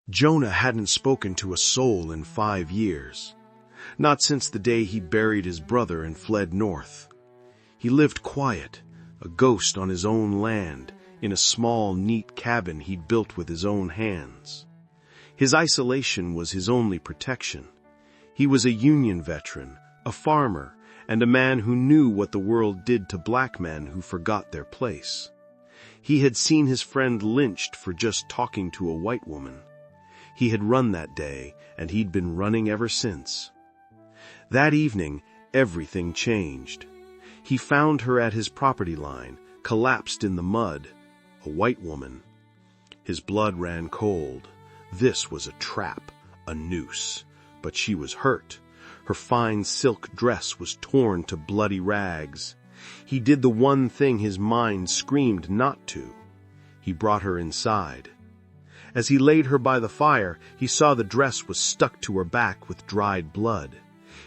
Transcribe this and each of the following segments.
Jonah hadn't spoken to a soul in 5 years. Not since the day he buried his brother and fled north. He lived quiet, a ghost on his own land, in a small, neat cabin he'd built with his own hands. His isolation was his only protection. He was a Union veteran, a farmer, and a man who knew what the world did to black men who forgot their place. He had seen his friend lynched for just talking to a white woman. He had run that day, and he'd been running ever since. That evening, everything changed. He found her at his property line, collapsed in the mud, a white woman. His blood ran cold. This was a trap, a noose. But she was hurt. Her fine silk dress was torn to bloody rags. He did the one thing his mind screamed not to. He brought her inside. As he laid her by the fire, he saw the dress was stuck to her back with dried blood.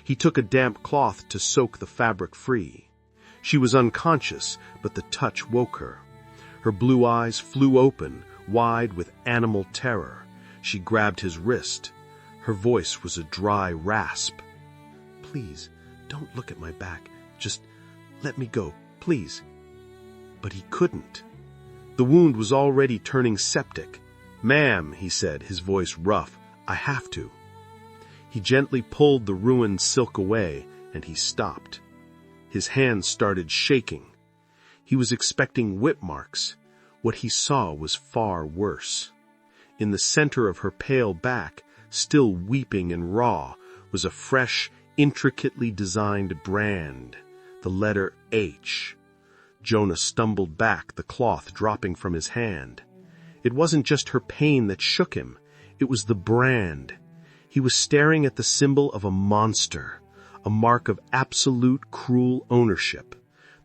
He took a damp cloth to soak the fabric free. She was unconscious, but the touch woke her. Her blue eyes flew open, wide with animal terror. She grabbed his wrist. Her voice was a dry rasp. "Please, don't look at my back. Just let me go, please." But he couldn't. The wound was already turning septic. "Ma'am," he said, his voice rough, "I have to." He gently pulled the ruined silk away, and he stopped. His hands started shaking. He was expecting whip marks. What he saw was far worse. In the center of her pale back, still weeping and raw, was a fresh, intricately designed brand, the letter H. Jonah stumbled back, the cloth dropping from his hand. It wasn't just her pain that shook him. It was the brand. He was staring at the symbol of a monster, a mark of absolute cruel ownership,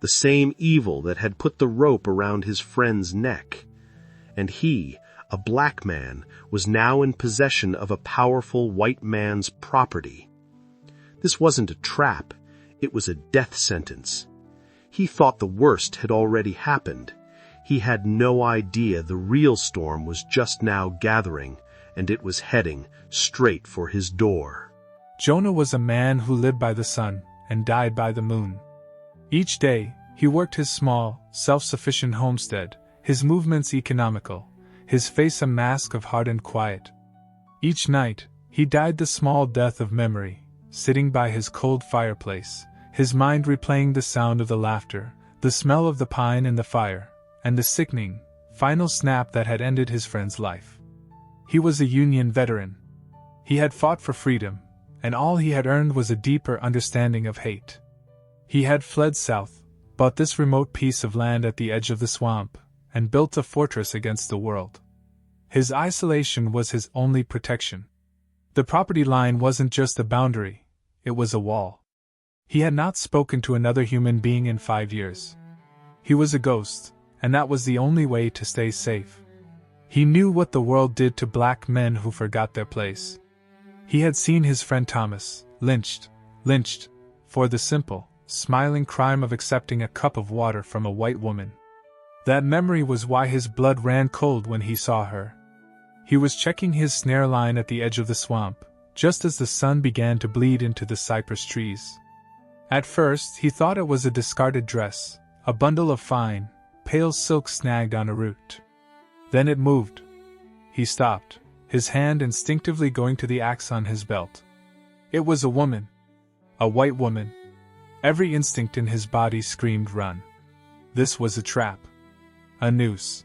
the same evil that had put the rope around his friend's neck. And he, a black man, was now in possession of a powerful white man's property. This wasn't a trap. It was a death sentence. He thought the worst had already happened. He had no idea the real storm was just now gathering, and it was heading straight for his door. Jonah was a man who lived by the sun and died by the moon. Each day, he worked his small, self-sufficient homestead, his movements economical, his face a mask of hardened quiet. Each night, he died the small death of memory, sitting by his cold fireplace, his mind replaying the sound of the laughter, the smell of the pine in the fire, and the sickening, final snap that had ended his friend's life. He was a Union veteran. He had fought for freedom, and all he had earned was a deeper understanding of hate. He had fled south, bought this remote piece of land at the edge of the swamp, and built a fortress against the world. His isolation was his only protection. The property line wasn't just a boundary, it was a wall. He had not spoken to another human being in 5 years. He was a ghost, and that was the only way to stay safe. He knew what the world did to black men who forgot their place. He had seen his friend Thomas, lynched, for the simple, smiling crime of accepting a cup of water from a white woman. That memory was why his blood ran cold when he saw her. He was checking his snare line at the edge of the swamp, just as the sun began to bleed into the cypress trees. At first, he thought it was a discarded dress, a bundle of fine, pale silk snagged on a root. Then it moved. He stopped, his hand instinctively going to the axe on his belt. It was a woman. A white woman. Every instinct in his body screamed run. This was a trap. A noose.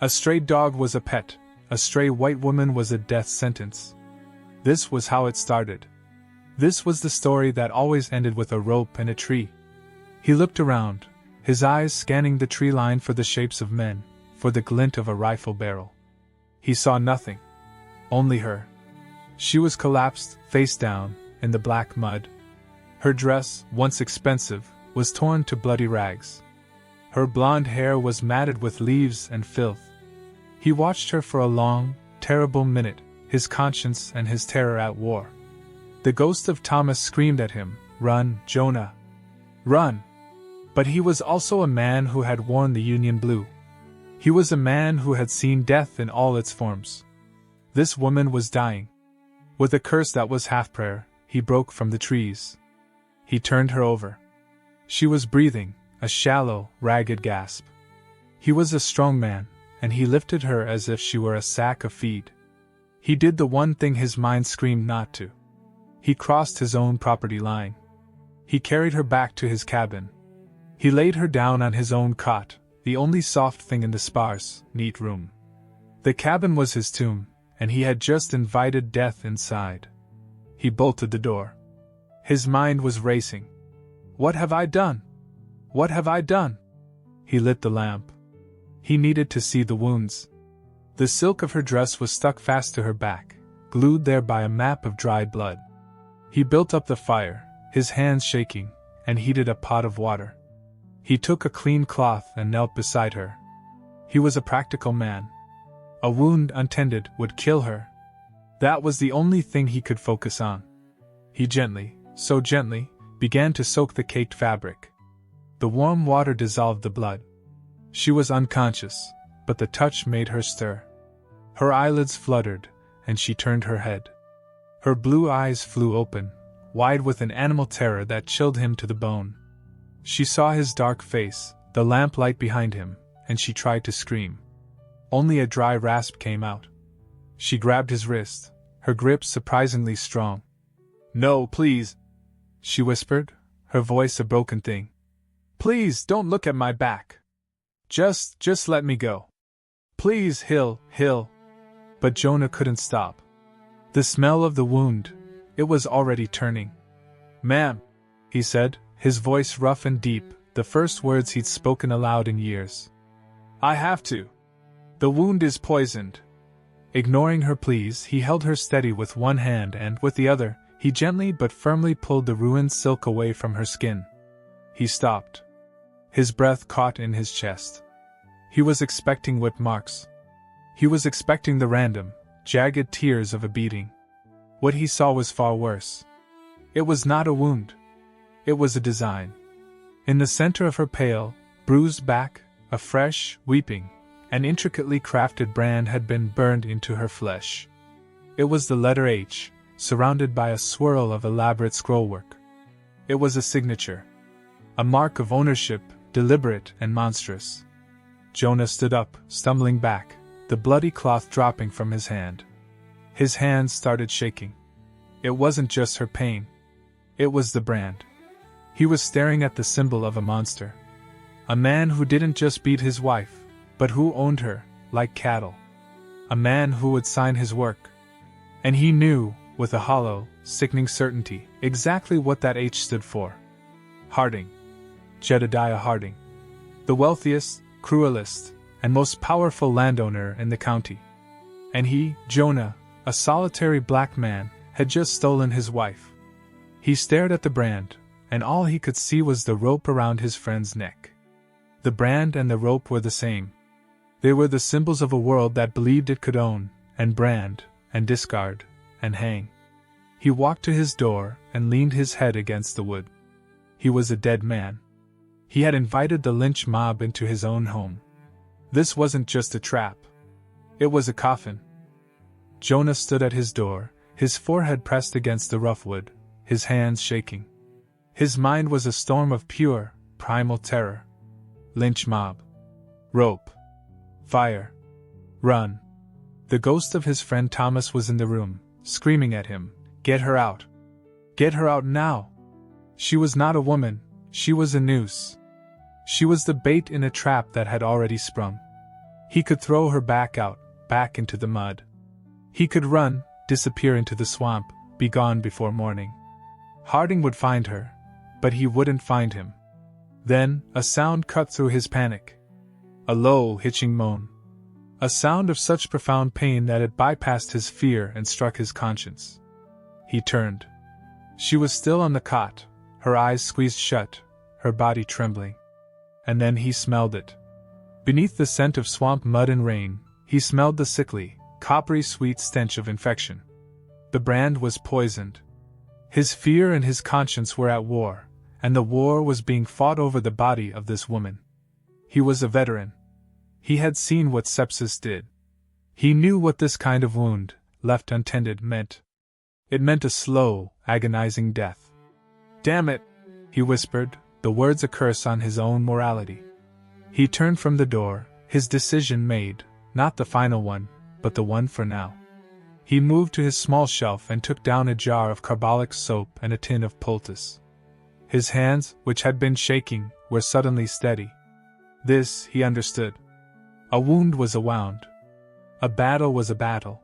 A stray dog was a pet, a stray white woman was a death sentence. This was how it started. This was the story that always ended with a rope and a tree. He looked around, his eyes scanning the tree line for the shapes of men, for the glint of a rifle barrel. He saw nothing. Only her. She was collapsed, face down, in the black mud. Her dress, once expensive, was torn to bloody rags. Her blonde hair was matted with leaves and filth. He watched her for a long, terrible minute, his conscience and his terror at war. The ghost of Thomas screamed at him, "Run, Jonah! Run!" But he was also a man who had worn the Union blue. He was a man who had seen death in all its forms. This woman was dying. With a curse that was half prayer, he broke from the trees. He turned her over. She was breathing, a shallow, ragged gasp. He was a strong man, and he lifted her as if she were a sack of feed. He did the one thing his mind screamed not to. He crossed his own property line. He carried her back to his cabin. He laid her down on his own cot, the only soft thing in the sparse, neat room. The cabin was his tomb, and he had just invited death inside. He bolted the door. His mind was racing. What have I done? What have I done? He lit the lamp. He needed to see the wounds. The silk of her dress was stuck fast to her back, glued there by a map of dried blood. He built up the fire, his hands shaking, and heated a pot of water. He took a clean cloth and knelt beside her. He was a practical man. A wound untended would kill her. That was the only thing he could focus on. He gently, so gently, began to soak the caked fabric. The warm water dissolved the blood. She was unconscious, but the touch made her stir. Her eyelids fluttered, and she turned her head. Her blue eyes flew open, wide with an animal terror that chilled him to the bone. She saw his dark face, the lamplight behind him, and she tried to scream. Only a dry rasp came out. She grabbed his wrist, her grip surprisingly strong. "No, please," she whispered, her voice a broken thing. "Please don't look at my back. Just let me go. Please, Hill. But Jonah couldn't stop. The smell of the wound, it was already turning. "Ma'am," he said, his voice rough and deep, the first words he'd spoken aloud in years. "I have to. The wound is poisoned." Ignoring her pleas, he held her steady with one hand and, with the other, he gently but firmly pulled the ruined silk away from her skin. He stopped. His breath caught in his chest. He was expecting whip marks. He was expecting the random, jagged tears of a beating. What he saw was far worse. It was not a wound. It was a design. In the center of her pale, bruised back, a fresh, weeping, and intricately crafted brand had been burned into her flesh. It was the letter H, surrounded by a swirl of elaborate scrollwork. It was a signature. A mark of ownership, deliberate and monstrous. Jonah stood up, stumbling back, the bloody cloth dropping from his hand. His hands started shaking. It wasn't just her pain. It was the brand. He was staring at the symbol of a monster. A man who didn't just beat his wife, but who owned her, like cattle. A man who would sign his work. And he knew, with a hollow, sickening certainty, exactly what that H stood for. Harding. Jedediah Harding. The wealthiest, cruelest, and most powerful landowner in the county. And he, Jonah, a solitary black man, had just stolen his wife. He stared at the brand, and all he could see was the rope around his friend's neck. The brand and the rope were the same. They were the symbols of a world that believed it could own, and brand, and discard, and hang. He walked to his door and leaned his head against the wood. He was a dead man. He had invited the lynch mob into his own home. This wasn't just a trap. It was a coffin. Jonah stood at his door, his forehead pressed against the rough wood, his hands shaking. His mind was a storm of pure, primal terror. Lynch mob. Rope. Fire. Run. The ghost of his friend Thomas was in the room, screaming at him, "Get her out! Get her out now!" She was not a woman, she was a noose. She was the bait in a trap that had already sprung. He could throw her back out, back into the mud. He could run, disappear into the swamp, be gone before morning. Harding would find her, but he wouldn't find him. Then, a sound cut through his panic. A low, hitching moan. A sound of such profound pain that it bypassed his fear and struck his conscience. He turned. She was still on the cot, her eyes squeezed shut, her body trembling. And then he smelled it. Beneath the scent of swamp mud and rain, he smelled the sickly, coppery sweet stench of infection. The brand was poisoned. His fear and his conscience were at war, and the war was being fought over the body of this woman. He was a veteran. He had seen what sepsis did. He knew what this kind of wound, left untended, meant a slow, agonizing death. "Damn it," he whispered, the words a curse on his own morality. He turned from the door, his decision made, not the final one, but the one for now. He moved to his small shelf and took down a jar of carbolic soap and a tin of poultice. His hands, which had been shaking, were suddenly steady. This, he understood. A wound was a wound. A battle was a battle.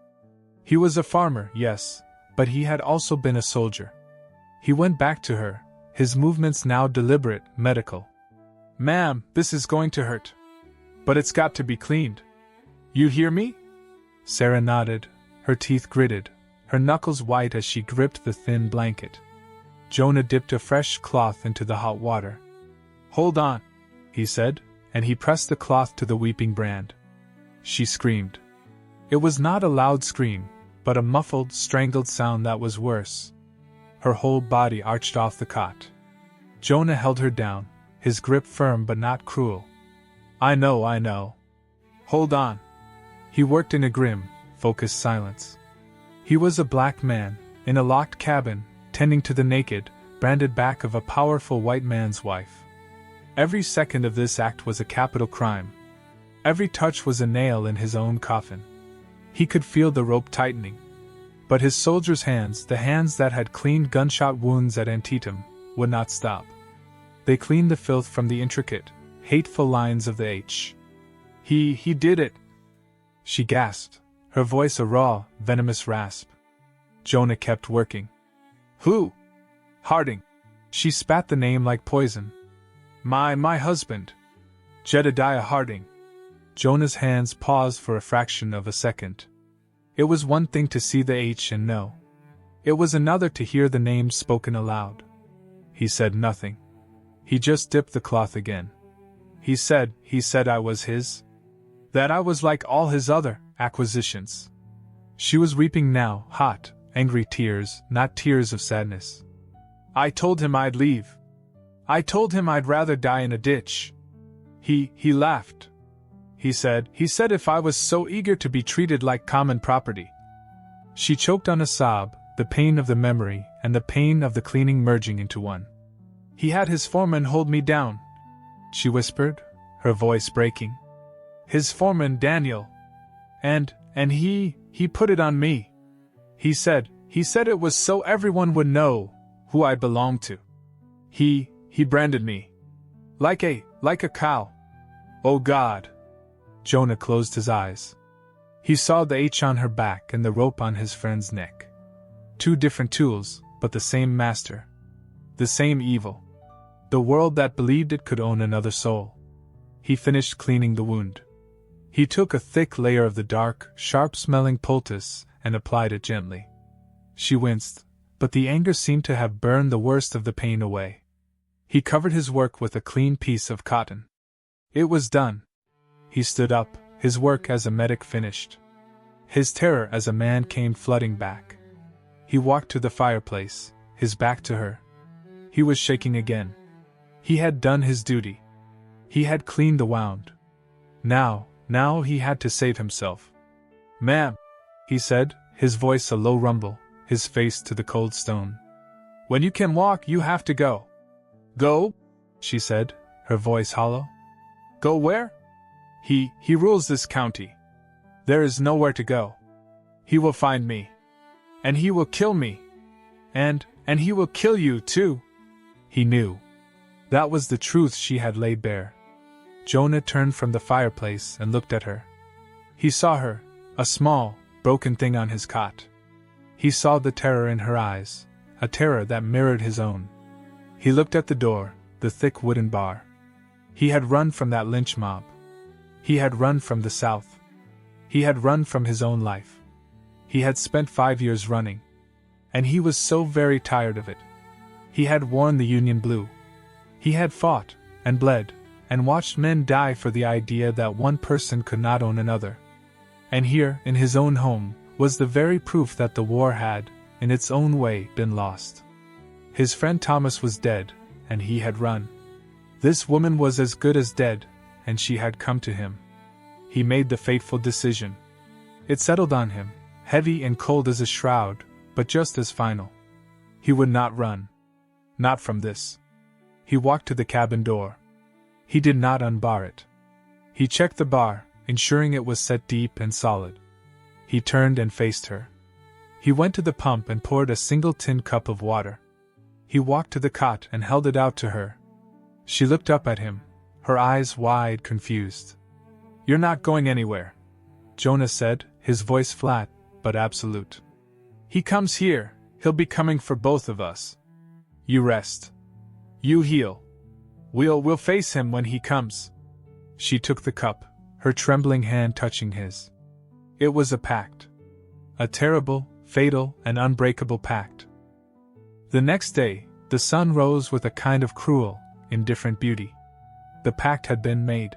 He was a farmer, yes, but he had also been a soldier. He went back to her, his movements now deliberate, medical. "Ma'am, this is going to hurt. But it's got to be cleaned. You hear me?" Sarah nodded, her teeth gritted, her knuckles white as she gripped the thin blanket. Jonah dipped a fresh cloth into the hot water. "Hold on," he said, and he pressed the cloth to the weeping brand. She screamed. It was not a loud scream, but a muffled, strangled sound that was worse. Her whole body arched off the cot. Jonah held her down, his grip firm but not cruel. I know. Hold on." He worked in a grim, focused silence. He was a black man, in a locked cabin, tending to the naked, branded back of a powerful white man's wife. Every second of this act was a capital crime. Every touch was a nail in his own coffin. He could feel the rope tightening. But his soldier's hands, the hands that had cleaned gunshot wounds at Antietam, would not stop. They cleaned the filth from the intricate, hateful lines of the H. He did it!" She gasped, her voice a raw, venomous rasp. Jonah kept working. "Who?" "Harding." She spat the name like poison. My husband. Jedediah Harding." Jonah's hands paused for a fraction of a second. It was one thing to see the H and know. It was another to hear the name spoken aloud. He said nothing. He just dipped the cloth again. He said I was his. That I was like all his other acquisitions. She was weeping now, hot, angry tears, not tears of sadness. "I told him I'd leave. I told him I'd rather die in a ditch. He laughed. He said if I was so eager to be treated like common property." She choked on a sob, the pain of the memory and the pain of the cleaning merging into one. "He had his foreman hold me down," she whispered, her voice breaking. "His foreman, Daniel. And he put it on me. He said it was so everyone would know who I belonged to. He branded me. Like a cow. Oh God." Jonah closed his eyes. He saw the H on her back and the rope on his friend's neck. Two different tools, but the same master. The same evil. The world that believed it could own another soul. He finished cleaning the wound. He took a thick layer of the dark, sharp-smelling poultice and applied it gently. She winced, but the anger seemed to have burned the worst of the pain away. He covered his work with a clean piece of cotton. It was done. He stood up, his work as a medic finished. His terror as a man came flooding back. He walked to the fireplace, his back to her. He was shaking again. He had done his duty. He had cleaned the wound. Now he had to save himself. "Ma'am," he said, his voice a low rumble, his face to the cold stone. "When you can walk, you have to go." "Go?" she said, her voice hollow. "Go where?" He rules this county. There is nowhere to go. He will find me. And he will kill me. And he will kill you, too." He knew. That was the truth she had laid bare. Jonah turned from the fireplace and looked at her. He saw her, a small, broken thing on his cot. He saw the terror in her eyes, a terror that mirrored his own. He looked at the door, the thick wooden bar. He had run from that lynch mob. He had run from the South. He had run from his own life. He had spent 5 years running. And he was so very tired of it. He had worn the Union blue. He had fought, and bled, and watched men die for the idea that one person could not own another. And here, in his own home, was the very proof that the war had, in its own way, been lost. His friend Thomas was dead, and he had run. This woman was as good as dead, and she had come to him. He made the fateful decision. It settled on him, heavy and cold as a shroud, but just as final. He would not run. Not from this. He walked to the cabin door. He did not unbar it. He checked the bar, ensuring it was set deep and solid. He turned and faced her. He went to the pump and poured a single tin cup of water. He walked to the cot and held it out to her. She looked up at him, her eyes wide, confused. "You're not going anywhere," Jonah said, his voice flat, but absolute. "He comes here, he'll be coming for both of us. You rest. You heal. We'll face him when he comes." She took the cup, her trembling hand touching his. It was a pact. A terrible, fatal, and unbreakable pact. The next day, the sun rose with a kind of cruel, indifferent beauty. The pact had been made.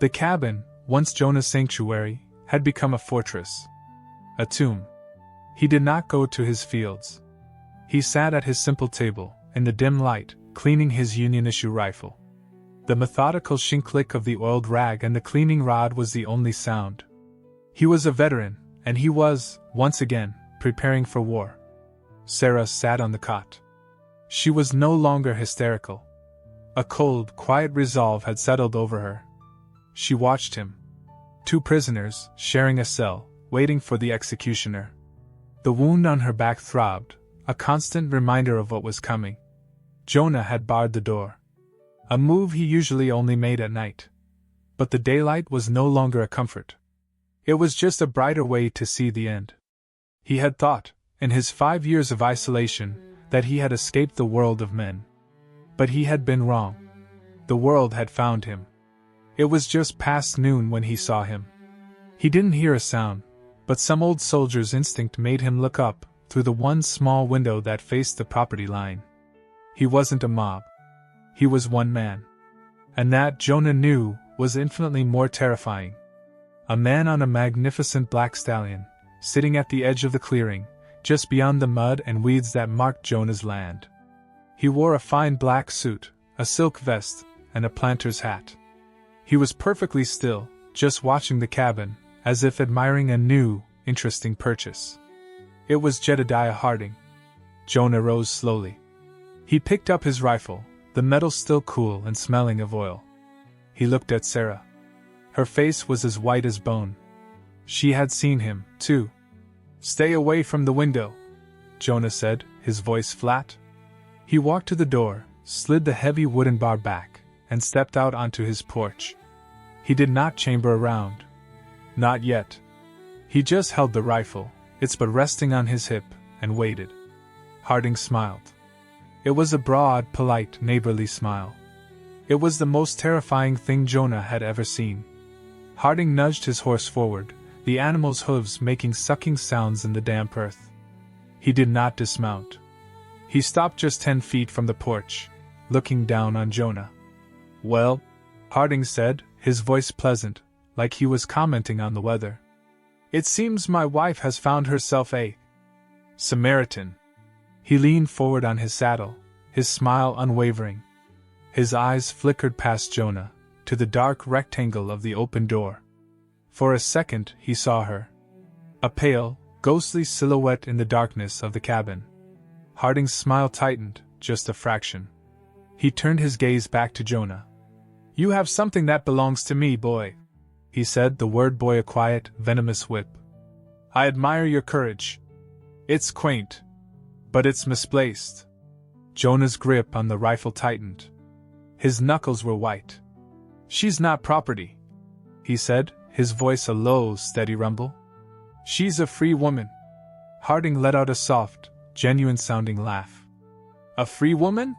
The cabin, once Jonah's sanctuary, had become a fortress. A tomb. He did not go to his fields. He sat at his simple table, in the dim light, cleaning his Union-issue rifle. The methodical shink-click of the oiled rag and the cleaning rod was the only sound. He was a veteran, and he was, once again, preparing for war. Sarah sat on the cot. She was no longer hysterical. A cold, quiet resolve had settled over her. She watched him. Two prisoners, sharing a cell, waiting for the executioner. The wound on her back throbbed, a constant reminder of what was coming. Jonah had barred the door. A move he usually only made at night. But the daylight was no longer a comfort. It was just a brighter way to see the end. He had thought, in his 5 years of isolation, that he had escaped the world of men. But he had been wrong. The world had found him. It was just past noon when he saw him. He didn't hear a sound, but some old soldier's instinct made him look up through the one small window that faced the property line. He wasn't a mob. He was one man. And that, Jonah knew, was infinitely more terrifying. A man on a magnificent black stallion, sitting at the edge of the clearing, just beyond the mud and weeds that marked Jonah's land. He wore a fine black suit, a silk vest, and a planter's hat. He was perfectly still, just watching the cabin, as if admiring a new, interesting purchase. It was Jedediah Harding. Jonah rose slowly. He picked up his rifle, the metal still cool and smelling of oil. He looked at Sarah. Her face was as white as bone. She had seen him, too. "Stay away from the window," Jonah said, his voice flat. He walked to the door, slid the heavy wooden bar back, and stepped out onto his porch. He did not chamber around. Not yet. He just held the rifle, its butt resting on his hip, and waited. Harding smiled. It was a broad, polite, neighborly smile. It was the most terrifying thing Jonah had ever seen. Harding nudged his horse forward, the animal's hooves making sucking sounds in the damp earth. He did not dismount. He stopped just 10 feet from the porch, looking down on Jonah. "Well," Harding said, his voice pleasant, like he was commenting on the weather. "It seems my wife has found herself a Samaritan." He leaned forward on his saddle, his smile unwavering. His eyes flickered past Jonah, to the dark rectangle of the open door. For a second he saw her. A pale, ghostly silhouette in the darkness of the cabin. Harding's smile tightened, just a fraction. He turned his gaze back to Jonah. "You have something that belongs to me, boy," he said, the word boy a quiet, venomous whip. "I admire your courage. It's quaint. But it's misplaced." Jonah's grip on the rifle tightened. His knuckles were white. "She's not property," he said, his voice a low, steady rumble. "She's a free woman." Harding let out a soft, genuine-sounding laugh. "A free woman?"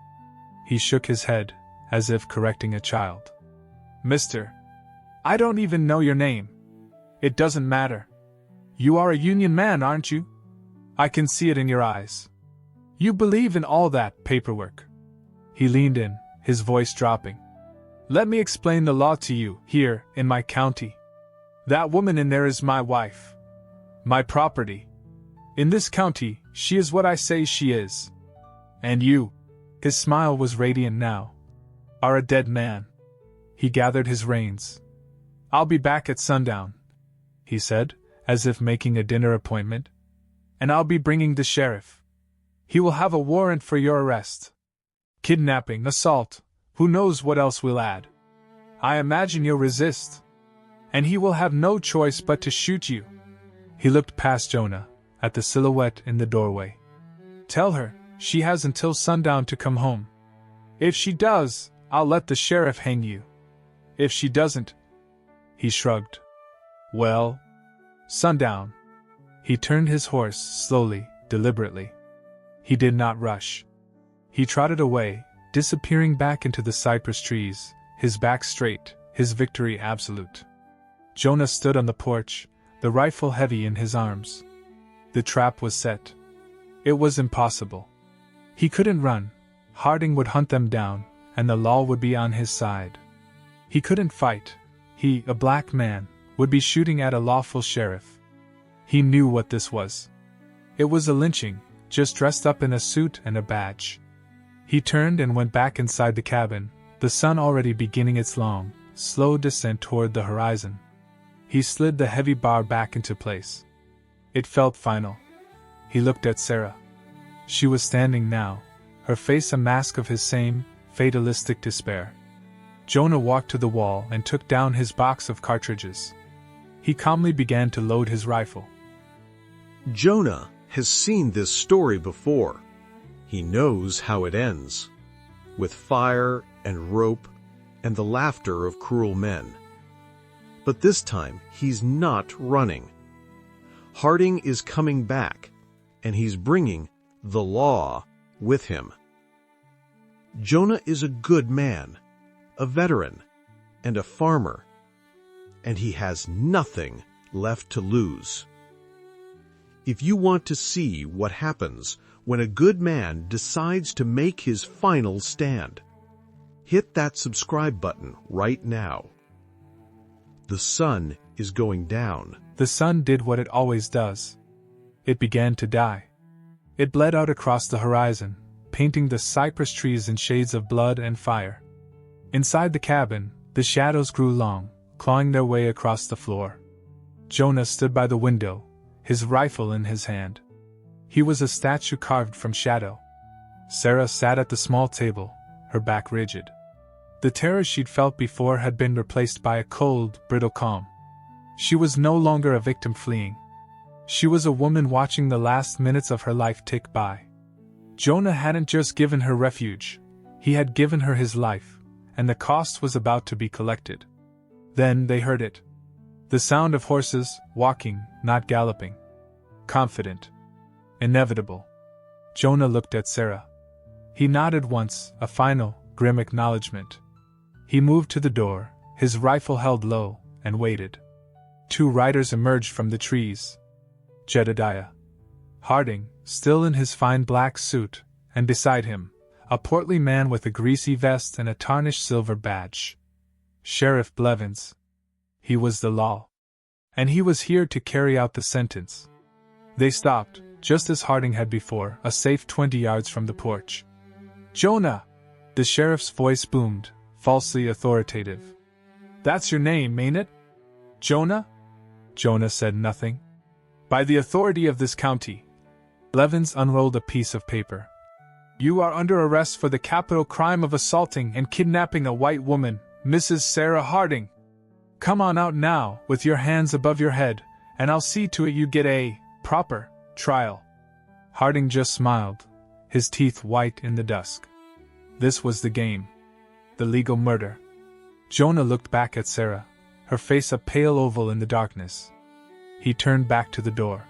He shook his head, as if correcting a child. "Mister, I don't even know your name. It doesn't matter. You are a Union man, aren't you? I can see it in your eyes. You believe in all that paperwork." He leaned in, his voice dropping. "Let me explain the law to you, here, in my county. That woman in there is my wife. My property. In this county, she is what I say she is. And you," his smile was radiant now, "are a dead man." He gathered his reins. "I'll be back at sundown," he said, as if making a dinner appointment. And I'll be bringing the sheriff. He will have a warrant for your arrest. Kidnapping, assault, who knows what else we'll add. I imagine you'll resist. And he will have no choice but to shoot you. He looked past Jonah, at the silhouette in the doorway. Tell her, she has until sundown to come home. If she does, I'll let the sheriff hang you. If she doesn't... He shrugged. Well, sundown. He turned his horse slowly, deliberately. He did not rush. He trotted away, disappearing back into the cypress trees, his back straight, his victory absolute. Jonah stood on the porch, the rifle heavy in his arms. The trap was set. It was impossible. He couldn't run. Harding would hunt them down, and the law would be on his side. He couldn't fight. He, a black man, would be shooting at a lawful sheriff. He knew what this was. It was a lynching, just dressed up in a suit and a badge. He turned and went back inside the cabin, the sun already beginning its long, slow descent toward the horizon. He slid the heavy bar back into place. It felt final. He looked at Sarah. She was standing now, her face a mask of his same, fatalistic despair. Jonah walked to the wall and took down his box of cartridges. He calmly began to load his rifle. Jonah has seen this story before. He knows how it ends, with fire and rope and the laughter of cruel men. But this time, he's not running. Harding is coming back, and he's bringing the law with him. Jonah is a good man, a veteran, and a farmer, and he has nothing left to lose. If you want to see what happens when a good man decides to make his final stand, hit that subscribe button right now. The sun is going down. The sun did what it always does. It began to die. It bled out across the horizon, painting the cypress trees in shades of blood and fire. Inside the cabin, the shadows grew long, clawing their way across the floor. Jonah stood by the window, his rifle in his hand. He was a statue carved from shadow. Sarah sat at the small table, her back rigid. The terror she'd felt before had been replaced by a cold, brittle calm. She was no longer a victim fleeing. She was a woman watching the last minutes of her life tick by. Jonah hadn't just given her refuge, he had given her his life, and the cost was about to be collected. Then they heard it. The sound of horses, walking, not galloping. Confident. Inevitable. Jonah looked at Sarah. He nodded once, a final, grim acknowledgement. He moved to the door, his rifle held low, and waited. 2 riders emerged from the trees. Jedediah. Harding, still in his fine black suit, and beside him, a portly man with a greasy vest and a tarnished silver badge. Sheriff Blevins. He was the law. And he was here to carry out the sentence. They stopped, just as Harding had before, a safe 20 yards from the porch. Jonah! The sheriff's voice boomed, falsely authoritative. That's your name, ain't it? Jonah? Jonah said nothing. By the authority of this county. Blevins unrolled a piece of paper. You are under arrest for the capital crime of assaulting and kidnapping a white woman, Mrs. Sarah Harding. Come on out now, with your hands above your head, and I'll see to it you get a proper trial. Harding just smiled, his teeth white in the dusk. This was the game. The legal murder. Jonah looked back at Sarah, her face a pale oval in the darkness. He turned back to the door.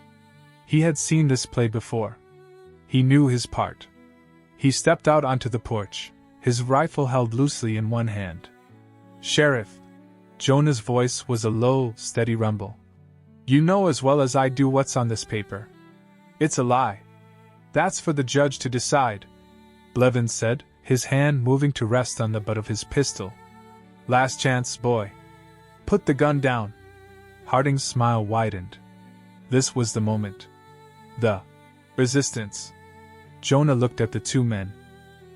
He had seen this play before. He knew his part. He stepped out onto the porch, his rifle held loosely in one hand. Sheriff. Jonah's voice was a low, steady rumble. You know as well as I do what's on this paper. It's a lie. That's for the judge to decide, Blevins said, his hand moving to rest on the butt of his pistol. Last chance, boy. Put the gun down. Harding's smile widened. This was the moment. The resistance. Jonah looked at the 2 men.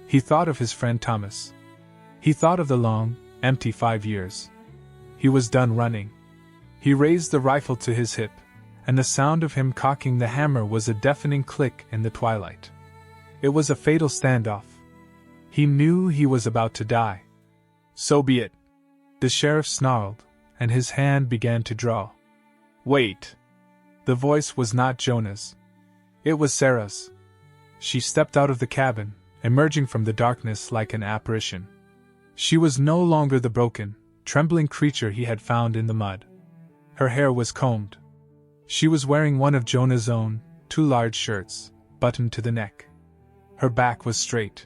He thought of his friend Thomas. He thought of the long, empty 5 years. He was done running. He raised the rifle to his hip, and the sound of him cocking the hammer was a deafening click in the twilight. It was a fatal standoff. He knew he was about to die. So be it. The sheriff snarled, and his hand began to draw. Wait. The voice was not Jonah's. It was Sarah's. She stepped out of the cabin, emerging from the darkness like an apparition. She was no longer the broken, trembling creature he had found in the mud. Her hair was combed. She was wearing one of Jonah's own, 2 large shirts, buttoned to the neck. Her back was straight.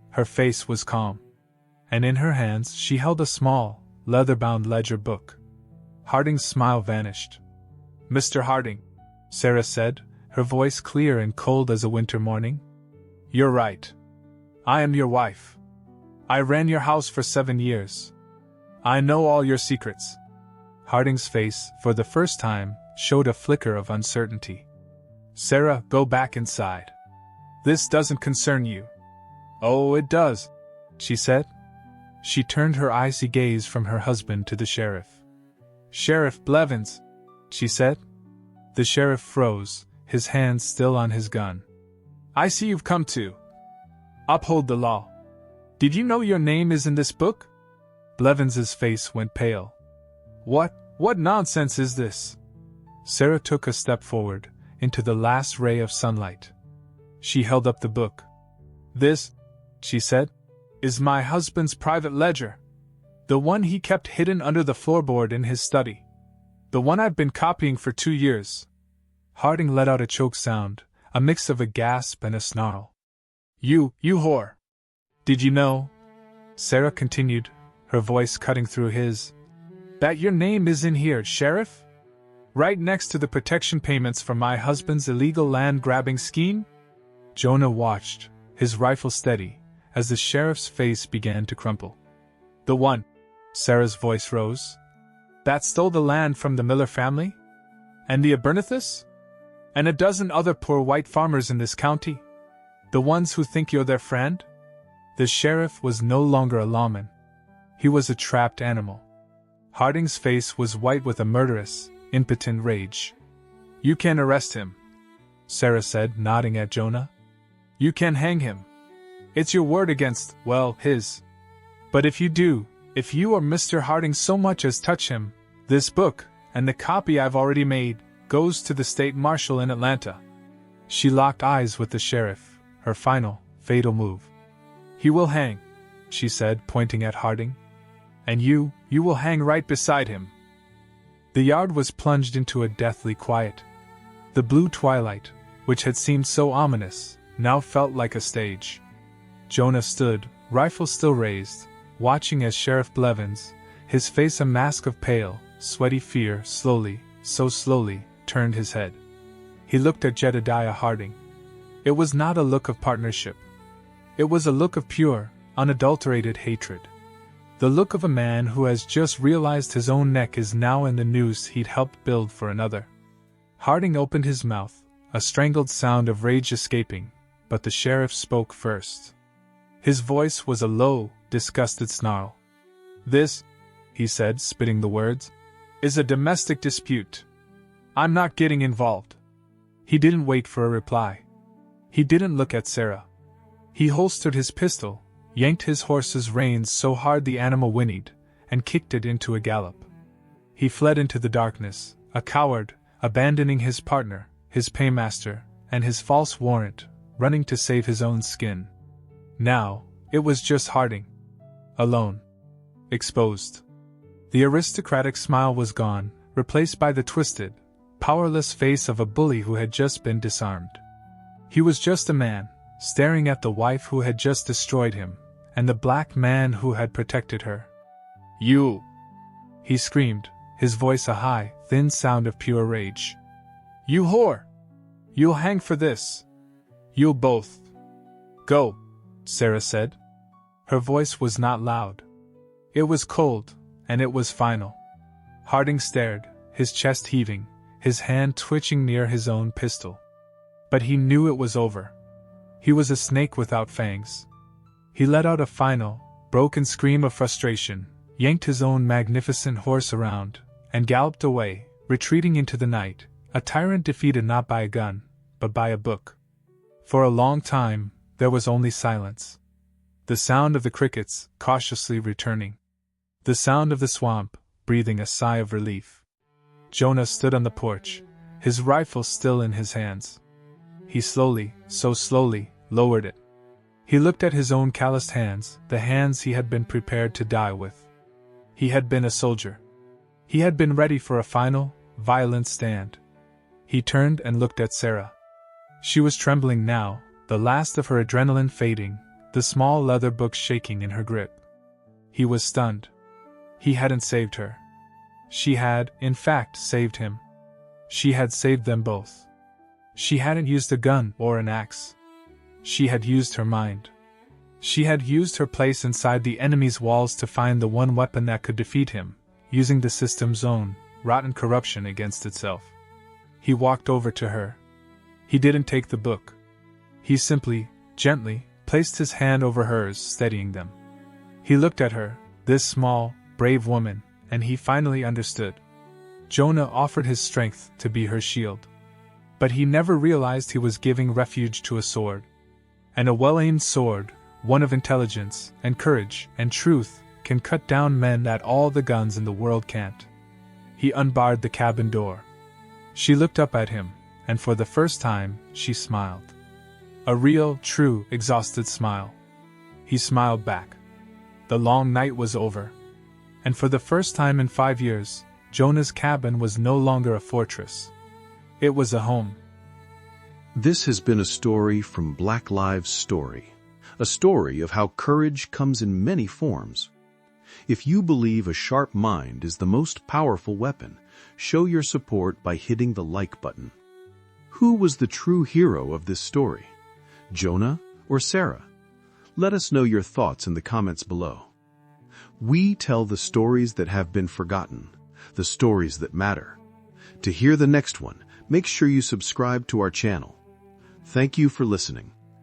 Her face was calm. And in her hands she held a small, leather-bound ledger book. Harding's smile vanished. Mr. Harding, Sarah said, her voice clear and cold as a winter morning. You're right. I am your wife. I ran your house for 7 years. I know all your secrets. Harding's face, for the first time, showed a flicker of uncertainty. Sarah, go back inside. This doesn't concern you. Oh, it does, she said. She turned her icy gaze from her husband to the sheriff. Sheriff Blevins, she said. The sheriff froze, his hand still on his gun. I see you've come to uphold the law. Did you know your name is in this book? Blevins's face went pale. What nonsense is this? Sarah took a step forward, into the last ray of sunlight. She held up the book. This, she said, is my husband's private ledger. The one he kept hidden under the floorboard in his study. The one I've been copying for 2 years. Harding let out a choked sound, a mix of a gasp and a snarl. You whore! Did you know, Sarah continued, her voice cutting through his, that your name is in here, Sheriff? Right next to the protection payments for my husband's illegal land-grabbing scheme? Jonah watched, his rifle steady, as the sheriff's face began to crumple. The one, Sarah's voice rose, that stole the land from the Miller family? And the Abernethys? And a dozen other poor white farmers in this county? The ones who think you're their friend? The sheriff was no longer a lawman. He was a trapped animal. Harding's face was white with a murderous, impotent rage. You can arrest him, Sarah said, nodding at Jonah. You can hang him. It's your word against, well, his. But if you do, if you or Mr. Harding so much as touch him, this book, and the copy I've already made, goes to the state marshal in Atlanta. She locked eyes with the sheriff, her final, fatal move. He will hang, she said, pointing at Harding. And you will hang right beside him. The yard was plunged into a deathly quiet. The blue twilight, which had seemed so ominous, now felt like a stage. Jonah stood, rifle still raised, watching as Sheriff Blevins, his face a mask of pale, sweaty fear, slowly, so slowly, turned his head. He looked at Jedediah Harding. It was not a look of partnership. It was a look of pure, unadulterated hatred. The look of a man who has just realized his own neck is now in the noose he'd helped build for another. Harding opened his mouth, a strangled sound of rage escaping, but the sheriff spoke first. His voice was a low, disgusted snarl. This, he said, spitting the words, is a domestic dispute. I'm not getting involved. He didn't wait for a reply. He didn't look at Sarah. He holstered his pistol, yanked his horse's reins so hard the animal whinnied, and kicked it into a gallop. He fled into the darkness, a coward, abandoning his partner, his paymaster, and his false warrant, running to save his own skin. Now, it was just Harding. Alone. Exposed. The aristocratic smile was gone, replaced by the twisted, powerless face of a bully who had just been disarmed. He was just a man, staring at the wife who had just destroyed him, and the black man who had protected her. You! He screamed, his voice a high, thin sound of pure rage. You whore! You'll hang for this. You'll both. Go, Sarah said. Her voice was not loud. It was cold, and it was final. Harding stared, his chest heaving, his hand twitching near his own pistol. But he knew it was over. He was a snake without fangs. He let out a final, broken scream of frustration, yanked his own magnificent horse around, and galloped away, retreating into the night, A tyrant defeated not by a gun, but by a book. For a long time, there was only silence. The sound of the crickets, cautiously returning. The sound of the swamp, breathing a sigh of relief. Jonah stood on the porch, his rifle still in his hands. He slowly, so slowly, lowered it. He looked at his own calloused hands, the hands he had been prepared to die with. He had been a soldier. He had been ready for a final, violent stand. He turned and looked at Sarah. She was trembling now, the last of her adrenaline fading, the small leather book shaking in her grip. He was stunned. He hadn't saved her. She had, in fact, saved him. She had saved them both. She hadn't used a gun or an axe. She had used her mind. She had used her place inside the enemy's walls to find the one weapon that could defeat him, using the system's own, rotten corruption against itself. He walked over to her. He didn't take the book. He simply, gently, placed his hand over hers, steadying them. He looked at her, this small, brave woman, and he finally understood. Jonah offered his strength to be her shield. But he never realized he was giving refuge to a sword. And a well-aimed sword, one of intelligence, and courage, and truth, can cut down men that all the guns in the world can't. He unbarred the cabin door. She looked up at him, and for the first time, she smiled. A real, true, exhausted smile. He smiled back. The long night was over. And for the first time in 5 years, Jonah's cabin was no longer a fortress. It was a home. This has been a story from Black Lives Story, a story of how courage comes in many forms. If you believe a sharp mind is the most powerful weapon, show your support by hitting the like button. Who was the true hero of this story? Jonah or Sarah? Let us know your thoughts in the comments below. We tell the stories that have been forgotten, the stories that matter. To hear the next one, make sure you subscribe to our channel. Thank you for listening.